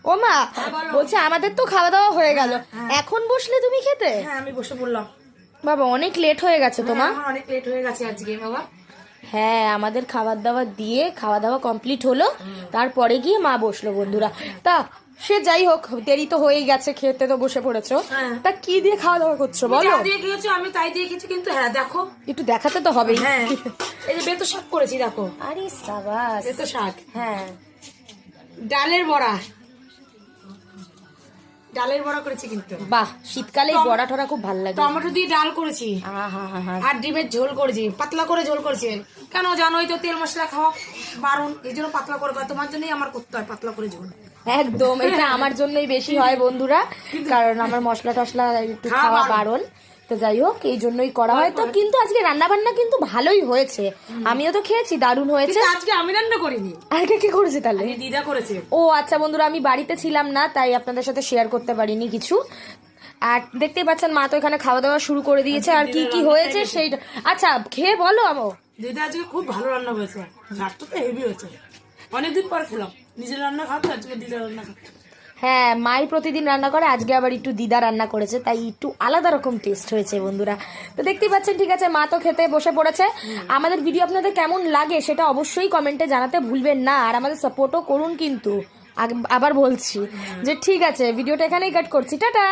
ও মা বলছে আমাদের তো খাওয়া দাওয়া হয়ে গেল, এখন বসলে তুমি খেতে? হ্যাঁ আমি বসে বললাম। বাবা অনেক লেট হয়ে গেছে তোমার। অনেক লেট হয়ে গেছে আজকে বাবা। হ্যাঁ আমাদের খাবার দাবার দিয়ে খাওয়া দাওয়া কমপ্লিট হলো, তারপরে গিয়ে মা বসলো বন্ধুরা। তা সে যাই হোক, দেরি তো হয়েই গেছে, খেতে তো বসে পড়েছো। তা কি দিয়ে খাওয়া দাওয়া করছো বলো? দিয়ে খেয়েছো, আমি তাই দিয়ে খেয়েছি, কিন্তু হ্যাঁ দেখো একটু দেখাতে তো হবেই। হ্যাঁ এই যে বেতো শাক করেছি দেখো। আরে সাবাস। বেতো শাক, হ্যাঁ ডালের বড়া, ডালের বড়া করেছি কিন্তু। বাহ, শীতকালে এই বড়া টড়া খুব ভালো লাগে। টমেটো দিয়ে ডাল করেছি, আর ডিমের ঝোল করেছি, পাতলা করে ঝোল করেছি। কেন জানোই তো তেল মশলা খাওয়া বারণ, এই জন্য পাতলা করে, তোমার জন্যই আমার করতে হয় পাতলা করে ঝোল। একদম, এটা আমার জন্যই বেশি হয় বন্ধুরা, কারণ আমার মশলা টশলা একটু খাওয়া বারণ। তো যাই হোক এই জন্যই করা হয়। তো কিন্তু আজকে রান্না বান্না কিন্তু ভালোই হয়েছে, আমিও তো খেয়েছি, দারুণ হয়েছে। আজকে আমি রান্না করিনি, আজকে কি করেছে তাহলে? দিদা করেছে। ও আচ্ছা বন্ধুরা, আমি বাড়িতে ছিলাম না তাই আপনাদের সাথে শেয়ার করতে পারিনি কিছু। আর দেখতেই পাচ্ছেন মা তো এখানে খাওয়া দাওয়া শুরু করে দিয়েছে। আর কি কি হয়েছে সেইটা আচ্ছা খেয়ে বলো। আমো দিদা আজকে খুব ভালো রান্না হয়েছে, ভাতটা তো হেভি হয়েছে, অনেকদিন পর খেলাম। নিজের রান্না খাতো, আজকে দিদা রান্না খাতো। হ্যাঁ মাই প্রতিদিন রান্না করে, আজকে আবার একটু দিদা রান্না করেছে, তাই একটু আলাদা রকম টেস্ট হয়েছে বন্ধুরা। তো দেখতেই পাচ্ছেন, ঠিক আছে মা তো খেতে বসে পড়েছে। আমাদের ভিডিও আপনাদের কেমন লাগে সেটা অবশ্যই কমেন্টে জানাতে ভুলবেন না, আর আমাদের সাপোর্টও করুন কিন্তু। আবার বলছি যে ঠিক আছে, ভিডিওটা এখানেই কাট করছি, টাটা।